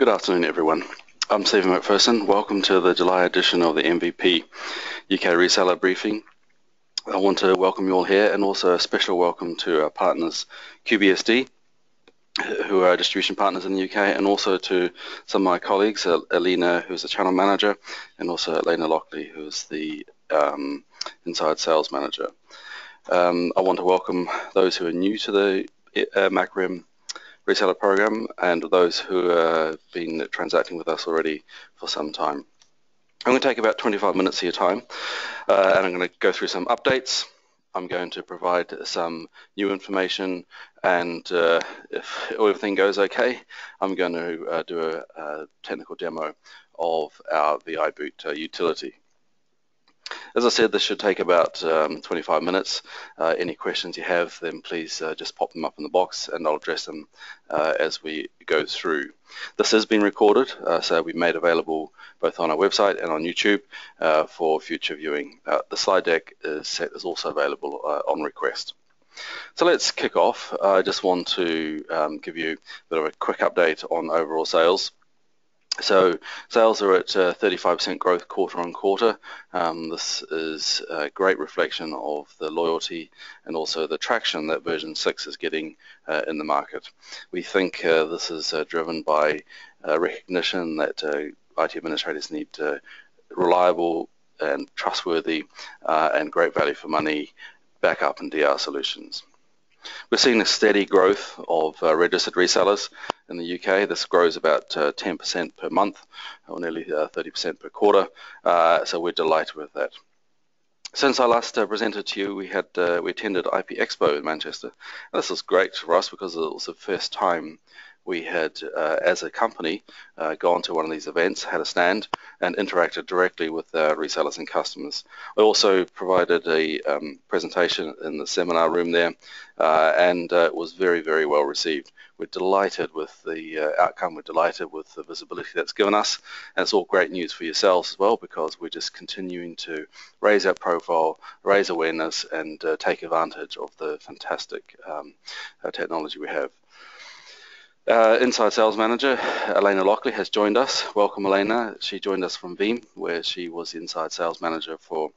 Good afternoon, everyone. I'm Stephen McPherson. Welcome to the July edition of the MVP UK Reseller Briefing. I want to welcome you all here, and also a special welcome to our partners QBSD, who are distribution partners in the UK, and also to some of my colleagues, Alina, who's the channel manager, and also Elena Lockley, who's the inside sales manager. I want to welcome those who are new to the Macrium reseller program and those who have been transacting with us already for some time. I'm going to take about 25 minutes of your time, and I'm going to go through some updates. I'm going to provide some new information, and if everything goes okay, I'm going to do a technical demo of our VIboot utility. As I said, this should take about 25 minutes. Any questions you have, then please just pop them up in the box and I'll address them as we go through. This has been recorded, so we made available both on our website and on YouTube for future viewing. The slide deck is also available on request. So let's kick off. I just want to give you a bit of a quick update on overall sales. So sales are at 35% growth quarter on quarter. This is a great reflection of the loyalty and also the traction that version 6 is getting in the market. We think this is driven by recognition that IT administrators need reliable and trustworthy and great value for money backup and DR solutions. We're seeing a steady growth of registered resellers in the UK. This grows about 10% per month, or nearly 30% per quarter, so we're delighted with that. Since I last presented to you, we attended IP Expo in Manchester. And this was great for us because it was the first time we had, as a company, gone to one of these events, had a stand, and interacted directly with resellers and customers. I also provided a presentation in the seminar room there, and it was very, very well received. We're delighted with the outcome. We're delighted with the visibility that's given us, and it's all great news for yourselves as well, because we're just continuing to raise our profile, raise awareness, and take advantage of the fantastic technology we have. Inside Sales Manager, Elena Lockley, has joined us. Welcome, Elena. She joined us from Veeam, where she was Inside Sales Manager for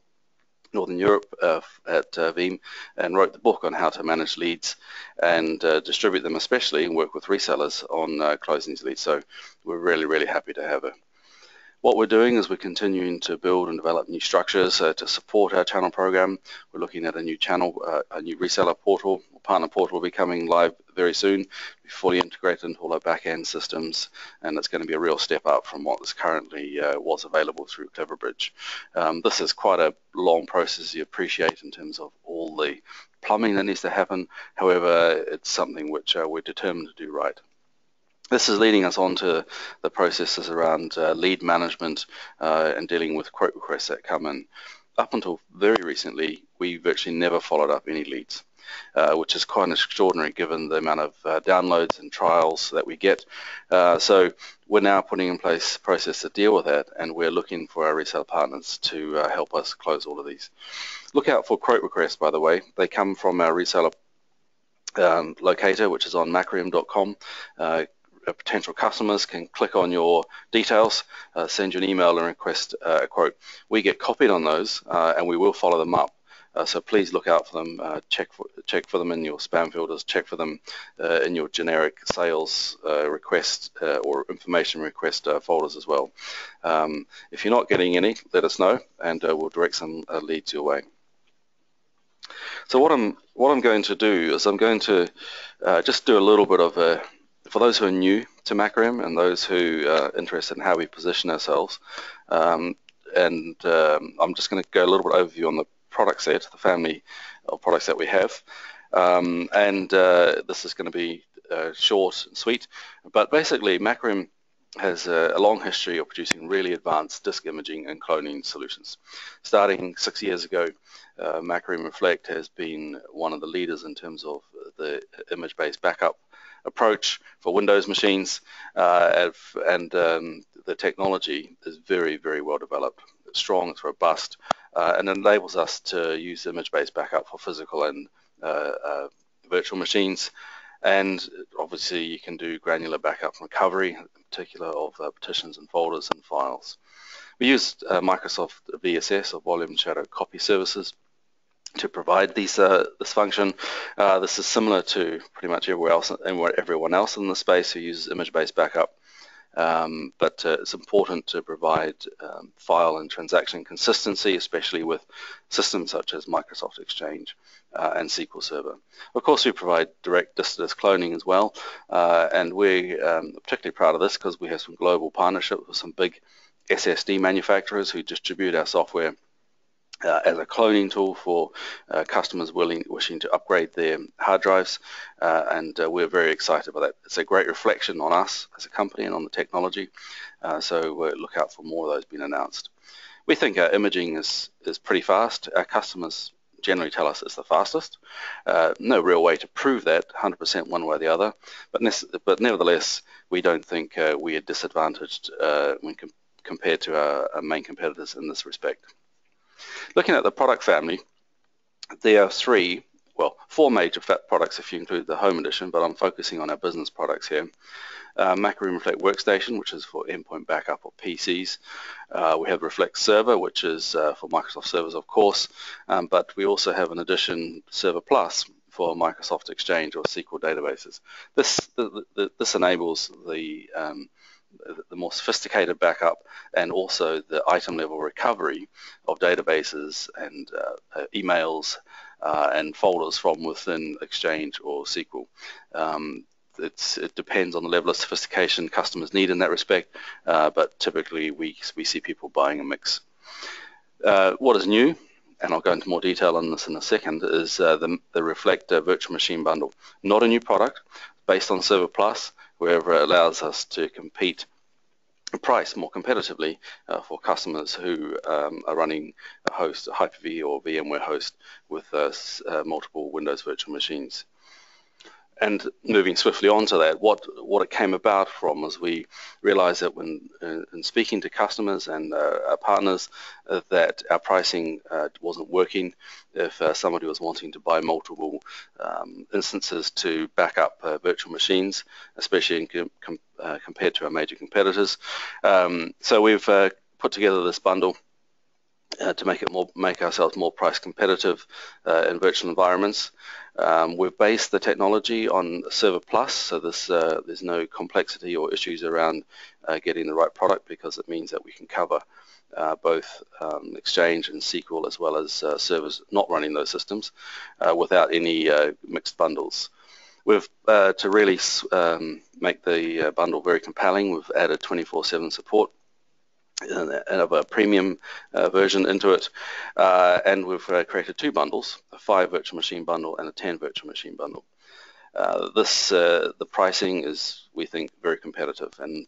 Northern Europe at Veeam, and wrote the book on how to manage leads and distribute them, especially, and work with resellers on closing these leads. So we're really, really happy to have her. What we're doing is we're continuing to build and develop new structures to support our channel program. We're looking at a new channel, a new reseller portal, partner portal will be coming live very soon, be fully integrated into all our back-end systems, and it's going to be a real step up from what is currently was available through Cleverbridge. This is quite a long process, you appreciate, in terms of all the plumbing that needs to happen. However, it's something which we're determined to do right. This is leading us on to the processes around lead management and dealing with quote requests that come in. Up until very recently, we virtually never followed up any leads, which is quite extraordinary given the amount of downloads and trials that we get. So we're now putting in place a process to deal with that, and we're looking for our reseller partners to help us close all of these. Look out for quote requests, by the way. They come from our reseller locator, which is on macrium.com. Potential customers can click on your details, send you an email and request a quote. We get copied on those, and we will follow them up. So please look out for them, check for them in your spam filters, check for them in your generic sales request or information request folders as well. If you're not getting any, let us know, and we'll direct some leads your way. So what I'm going to do is I'm going to just do a little bit of a, for those who are new to Macrium and those who are interested in how we position ourselves, I'm just going to go a little bit overview on the product set, the family of products that we have, this is going to be short and sweet, but basically Macrium has a long history of producing really advanced disk imaging and cloning solutions. Starting 6 years ago, Macrium Reflect has been one of the leaders in terms of the image-based backup approach for Windows machines, and the technology is very, very well developed. It's strong, it's robust, and enables us to use image-based backup for physical and virtual machines. And obviously you can do granular backup and recovery, in particular of partitions and folders and files. We used Microsoft VSS, or Volume Shadow Copy Services, to provide this function. This is similar to pretty much everyone else in the space who uses image-based backup. But it's important to provide file and transaction consistency, especially with systems such as Microsoft Exchange and SQL Server. Of course, we provide direct disk cloning as well, and we're particularly proud of this because we have some global partnerships with some big SSD manufacturers who distribute our software as a cloning tool for customers wishing to upgrade their hard drives, and we're very excited about that. It's a great reflection on us as a company and on the technology, so look out for more of those being announced. We think our imaging is pretty fast. Our customers generally tell us it's the fastest. No real way to prove that 100% one way or the other, but nevertheless, we don't think we are disadvantaged when compared to our main competitors in this respect. Looking at the product family, there are four major products if you include the Home Edition, but I'm focusing on our business products here. Macrium Reflect Workstation, which is for endpoint backup of PCs. We have Reflect Server, which is for Microsoft servers, of course, but we also have an edition Server Plus for Microsoft Exchange or SQL databases. This enables the more sophisticated backup and also the item level recovery of databases and emails and folders from within Exchange or SQL. It depends on the level of sophistication customers need in that respect, but typically we see people buying a mix. What is new, and I'll go into more detail on this in a second, is the Reflect Virtual Machine Bundle. Not a new product, based on Server Plus, wherever it allows us to compete price more competitively for customers who are running a host, a Hyper-V or VMware host with multiple Windows virtual machines. And moving swiftly on to that, what it came about from was we realized that when in speaking to customers and our partners that our pricing wasn't working if somebody was wanting to buy multiple instances to back up virtual machines, especially compared to our major competitors. So we've put together this bundle to make ourselves more price competitive in virtual environments. We've based the technology on Server Plus, so there's no complexity or issues around getting the right product, because it means that we can cover both Exchange and SQL as well as servers not running those systems without any mixed bundles. To really make the bundle very compelling, we've added 24/7 support and of a premium version into it, and we've created two bundles, a 5 virtual machine bundle and a 10 virtual machine bundle. The pricing is, we think, very competitive, and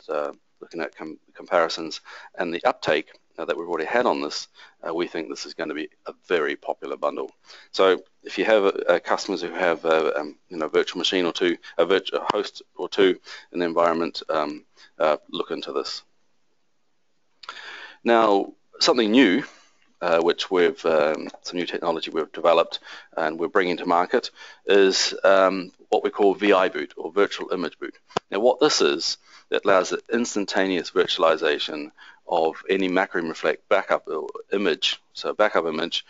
looking at comparisons and the uptake that we've already had on this, we think this is going to be a very popular bundle. So if you have customers who have a virtual machine or two, a host or two in the environment, look into this. Now, something new, which some new technology we've developed and we're bringing to market, is what we call VIboot, or Virtual Image Boot. Now, what this is, it allows the instantaneous virtualization of any Macrium Reflect backup image, so a backup image,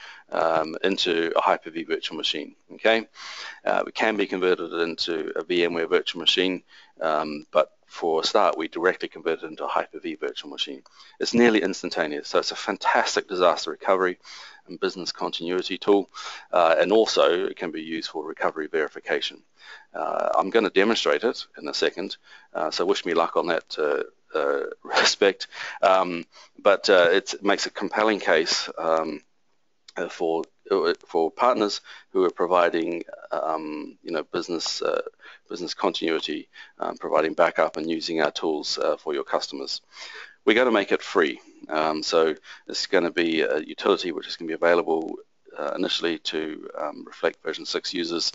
into a Hyper-V virtual machine. Okay, it can be converted into a VMware virtual machine, but for a start, we directly convert it into a Hyper-V virtual machine. It's nearly instantaneous, so it's a fantastic disaster recovery and business continuity tool, and also it can be used for recovery verification. I'm going to demonstrate it in a second, so wish me luck on that respect, but it makes a compelling case for partners who are providing business continuity, providing backup and using our tools for your customers. We're going to make it free, so it's going to be a utility which is going to be available initially to Reflect version 6 users.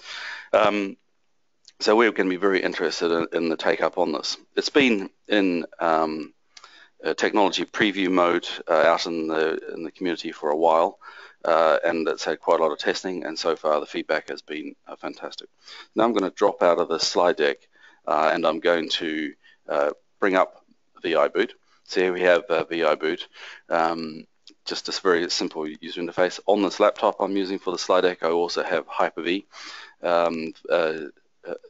So we're going to be very interested in the take-up on this. It's been in technology preview mode out in the community for a while. and it's had quite a lot of testing, and so far the feedback has been fantastic. Now I'm going to drop out of the slide deck, and I'm going to bring up VIboot. So here we have VIboot. Just a very simple user interface. On this laptop I'm using for the slide deck, I also have Hyper-V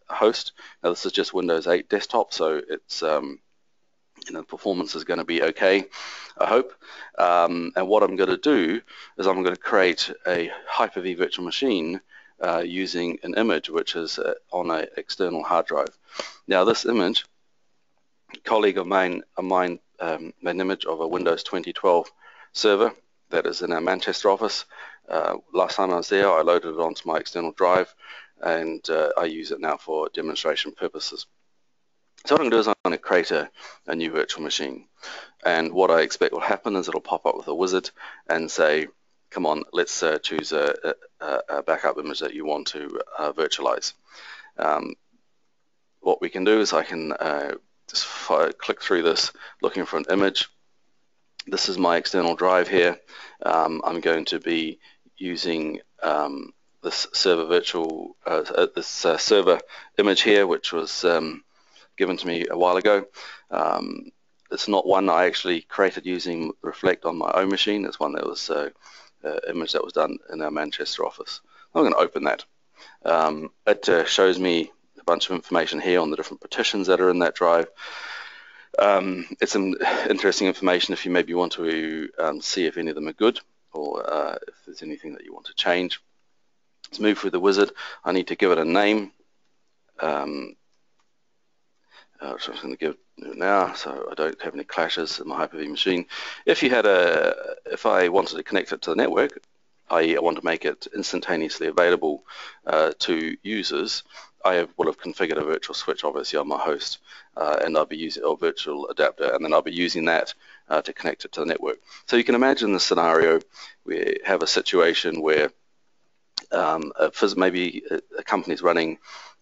host. Now this is just Windows 8 desktop, so it's performance is going to be okay, I hope. And what I'm going to do is I'm going to create a Hyper-V virtual machine using an image which is on an external hard drive. Now this image, a colleague of mine made an image of a Windows 2012 server that is in our Manchester office. Last time I was there, I loaded it onto my external drive, and I use it now for demonstration purposes. So what I'm going to do is I'm going to create a new virtual machine, and what I expect will happen is it'll pop up with a wizard and say, come on, let's choose a backup image that you want to virtualize. What we can do is I can just click through this looking for an image. This is my external drive here. I'm going to be using this server server image here, which was given to me a while ago. It's not one I actually created using Reflect on my own machine. It's one that was an image that was done in our Manchester office. I'm going to open that. It shows me a bunch of information here on the different partitions that are in that drive. It's some interesting information if you maybe want to see if any of them are good, or if there's anything that you want to change. Let's move through the wizard. I need to give it a name. Which I'm going to give it now, so I don't have any clashes in my Hyper-V machine. If I wanted to connect it to the network, i.e. I want to make it instantaneously available to users, I will have configured a virtual switch obviously on my host, and I'll be using a virtual adapter, and then I'll be using that to connect it to the network. So you can imagine the scenario. We have a situation where maybe a company's running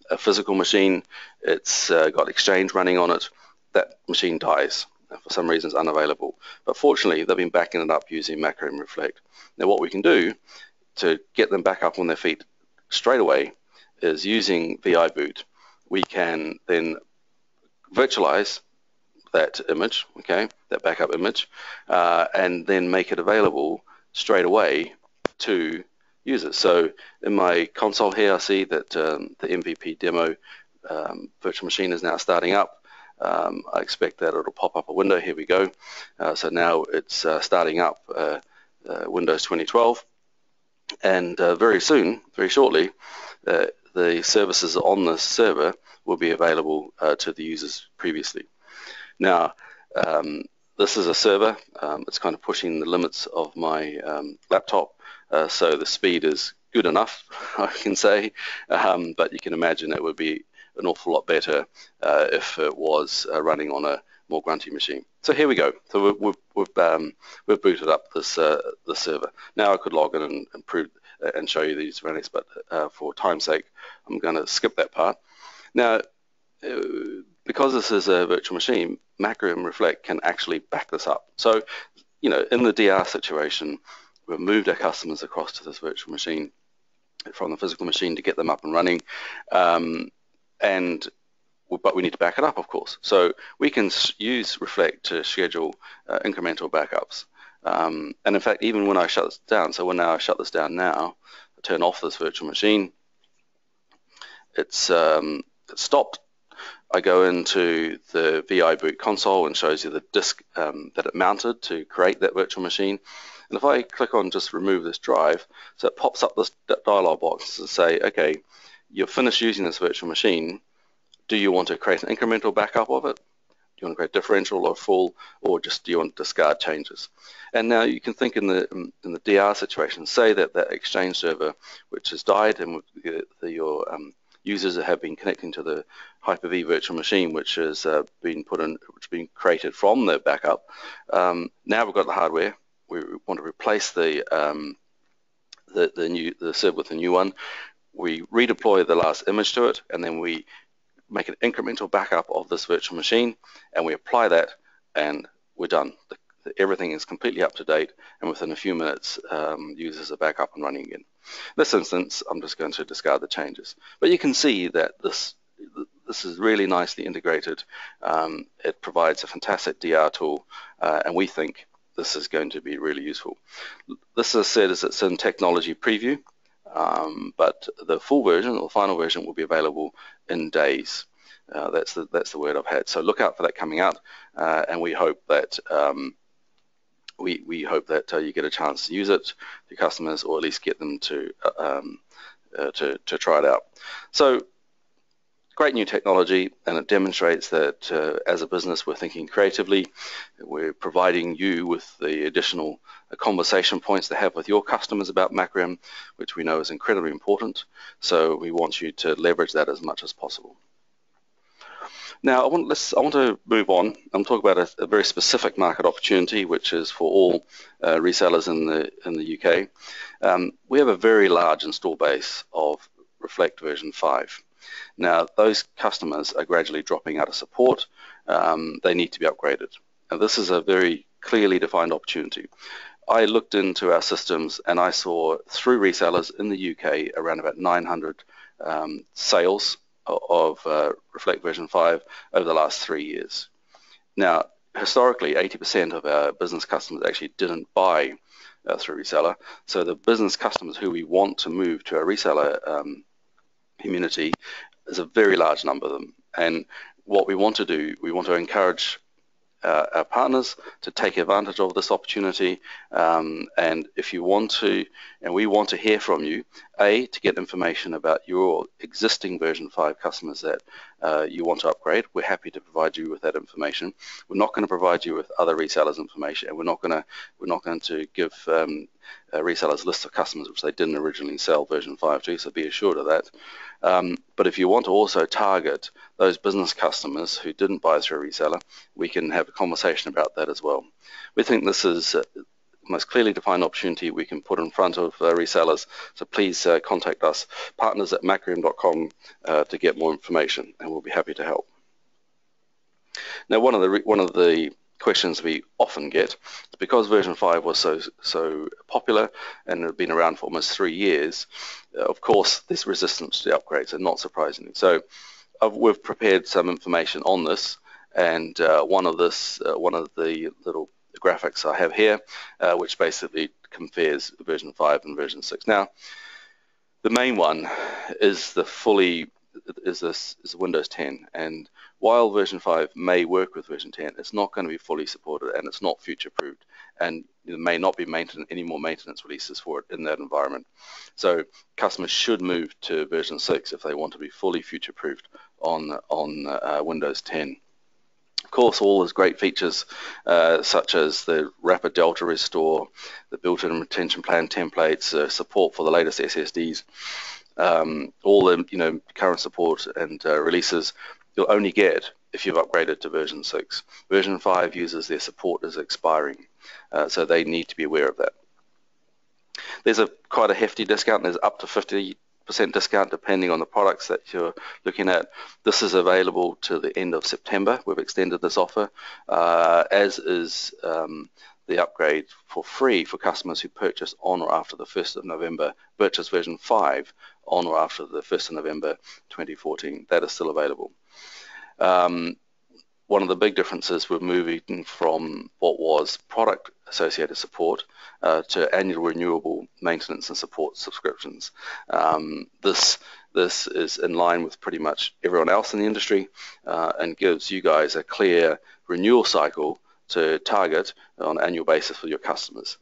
a physical machine, it's got Exchange running on it, that machine dies. For some reason it's unavailable. But fortunately they've been backing it up using Macrium Reflect. Now what we can do to get them back up on their feet straight away is using VIboot. We can then virtualize that image, okay, that backup image, and then make it available straight away to users. So in my console here I see that the MVP demo virtual machine is now starting up. I expect that it'll pop up a window. Here we go. So now it's starting up Windows 2012, and very soon, very shortly, the services on this server will be available to the users previously. Now this is a server. It's kind of pushing the limits of my laptop, so the speed is good enough, I can say, but you can imagine it would be an awful lot better if it was running on a more grunty machine. So here we go. So we've booted up this server. Now I could log in and improve and show you these running, but for time's sake, I'm going to skip that part. Now, because this is a virtual machine, Macrium Reflect can actually back this up. So, in the DR situation, we've moved our customers across to this virtual machine from the physical machine to get them up and running, but we need to back it up, of course. So we can use Reflect to schedule incremental backups. And in fact, even when I shut this down, so when I shut this down now, I turn off this virtual machine, it's stopped. I go into the VIboot console and shows you the disk that it mounted to create that virtual machine. And if I click on just remove this drive, so it pops up this dialog box to say, okay, you're finished using this virtual machine. Do you want to create an incremental backup of it? Do you want to create differential or full, or just do you want to discard changes? And now you can think in the DR situation, say that that Exchange server which has died, and your users have been connecting to the Hyper-V virtual machine, which has been created from the backup. Now we've got the hardware. We want to replace the server with a new one. We redeploy the last image to it, and then we make an incremental backup of this virtual machine, and we apply that, and we're done. everything is completely up to date, and within a few minutes, users are back up and running again. In this instance, I'm just going to discard the changes. But you can see that this is really nicely integrated. It provides a fantastic DR tool, and we think this is going to be really useful. This, as I said, it's in technology preview, but the full version or final version will be available in days. That's the word I've had. So look out for that coming out, and we hope that we hope that you get a chance to use it to your customers, or at least get them to try it out. So great new technology, and it demonstrates that as a business we're thinking creatively. We're providing you with the additional conversation points to have with your customers about Macrium, which we know is incredibly important. So we want you to leverage that as much as possible. Now I want to move on and talk about a very specific market opportunity, which is for all resellers in the UK. We have a very large install base of Reflect version 5. Now those customers are gradually dropping out of support. They need to be upgraded. Now this is a very clearly defined opportunity. I looked into our systems and I saw through resellers in the UK around about 900 sales of Reflect version 5 over the last 3 years. Now, historically, 80% of our business customers actually didn't buy through reseller. So the business customers who we want to move to our reseller community is a very large number of them. And what we want to do, we want to encourage our partners to take advantage of this opportunity, and if you want to, and we want to hear from you, to get information about your existing version 5 customers that you want to upgrade. We're happy to provide you with that information. We're not going to provide you with other resellers' information, and we're not going to give resellers lists of customers which they didn't originally sell version 5 to, so be assured of that. But if you want to also target those business customers who didn't buy through a reseller, we can have a conversation about that as well. We think this is the most clearly defined opportunity we can put in front of resellers, so please contact us, partners@macrium.com, to get more information, and we'll be happy to help. Now, one of the questions we often get is, because version 5 was so popular and had been around for almost 3 years, of course there's resistance to the upgrades, and not surprisingly. So we've prepared some information on this, and one of the little graphics I have here, which basically compares version 5 and version 6. Now, the main one is is Windows 10, and while version 5 may work with version 10, it's not going to be fully supported, and it's not future-proofed, and there may not be any more maintenance releases for it in that environment. So customers should move to version 6 if they want to be fully future-proofed on Windows 10. Of course, all those great features such as the rapid Delta restore, the built-in retention plan templates, support for the latest SSDs, all the current support and releases, you'll only get if you've upgraded to version 6. Version 5 users, their support is expiring, so they need to be aware of that. There's quite a hefty discount. There's up to 50% discount depending on the products that you're looking at. This is available to the end of September. We've extended this offer, as is the upgrade for free for customers who purchase on or after the 1st of November, purchase version 5 on or after the 1st of November 2014. That is still available. One of the big differences, we're moving from what was product associated support to annual renewable maintenance and support subscriptions. This is in line with pretty much everyone else in the industry, and gives you guys a clear renewal cycle to target on an annual basis for your customers.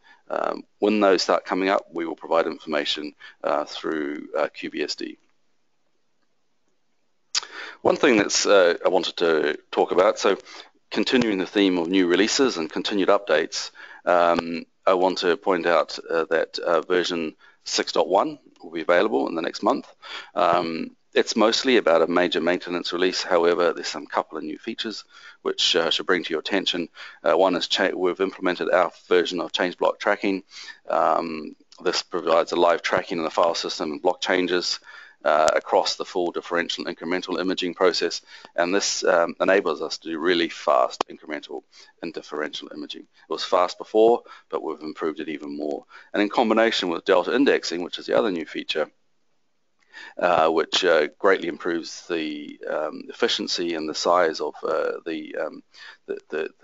When those start coming up, we will provide information through QBSD. One thing that's I wanted to talk about, so continuing the theme of new releases and continued updates, I want to point out that version 6.1 will be available in the next month. It's mostly about a major maintenance release. However, there's some couple of new features which should bring to your attention. One is we've implemented our version of change block tracking. This provides a live tracking in the file system and block changes. across the full differential and incremental imaging process, and this enables us to do really fast incremental and differential imaging. It was fast before, but we've improved it even more. And in combination with delta indexing, which is the other new feature, which greatly improves the efficiency and the size of the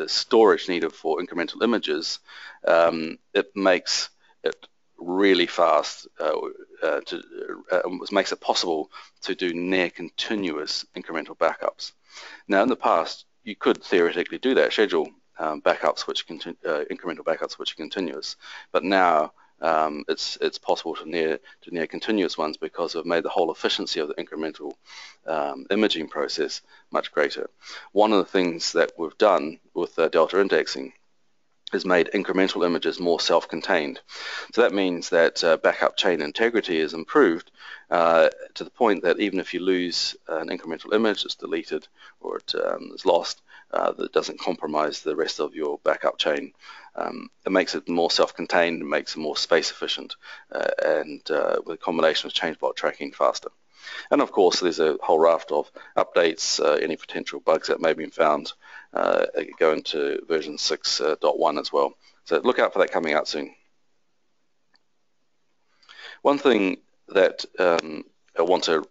storage needed for incremental images, it makes it really fast. Makes it possible to do near continuous incremental backups. Now, in the past, you could theoretically do that, schedule backups which incremental backups which are continuous, but now it's possible to near continuous ones, because we've made the whole efficiency of the incremental imaging process much greater. One of the things that we've done with delta indexing is made incremental images more self-contained. So that means that backup chain integrity is improved to the point that even if you lose an incremental image, it's deleted or it is lost, that doesn't compromise the rest of your backup chain. It makes it more self-contained, it makes it more space efficient, and with a combination of change block tracking, faster. And of course, there's a whole raft of updates, any potential bugs that may have been found go into version 6.1 as well. So look out for that coming out soon. One thing that I want to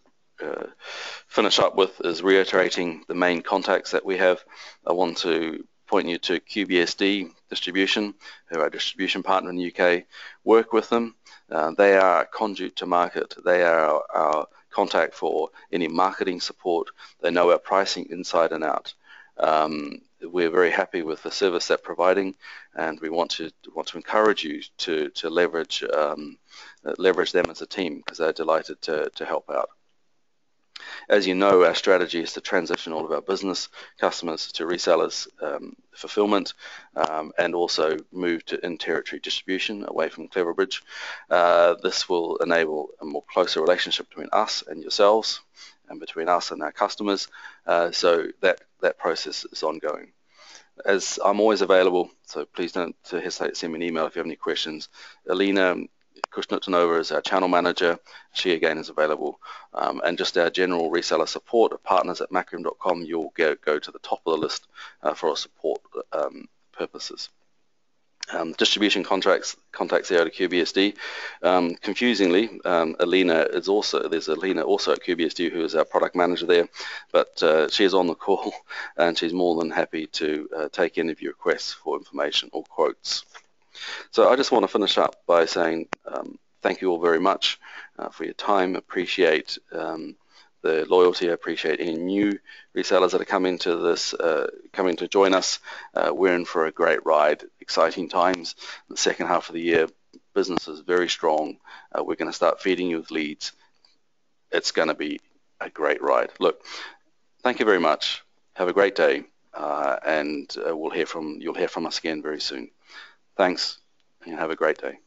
finish up with is reiterating the main contacts that we have. I want to point you to QBSD Distribution, who are a distribution partner in the UK. Work with them. They are a conduit to market. They are our contact for any marketing support. They know our pricing inside and out. We're very happy with the service they're providing, and we want to encourage you to leverage them as a team, because they're delighted to help out. As you know, our strategy is to transition all of our business customers to resellers fulfillment, and also move to in-territory distribution away from Cleverbridge. This will enable a more closer relationship between us and yourselves, and between us and our customers, so that process is ongoing. As I'm always available, so please don't hesitate to send me an email if you have any questions. Alina Kushnutnova is our channel manager. She again is available, and just our general reseller support of partners at Macrium.com. You'll go to the top of the list for our support purposes. Distribution contacts there to QBSD. Confusingly, Alina is also at QBSD, who is our product manager there, but she is on the call, and she's more than happy to take any of your requests for information or quotes. So I just want to finish up by saying thank you all very much for your time. Appreciate the loyalty. I appreciate any new resellers that are coming to join us. We're in for a great ride. Exciting times. The second half of the year, business is very strong. We're going to start feeding you with leads. It's going to be a great ride. Look, thank you very much. Have a great day, and you'll hear from us again very soon. Thanks, and have a great day.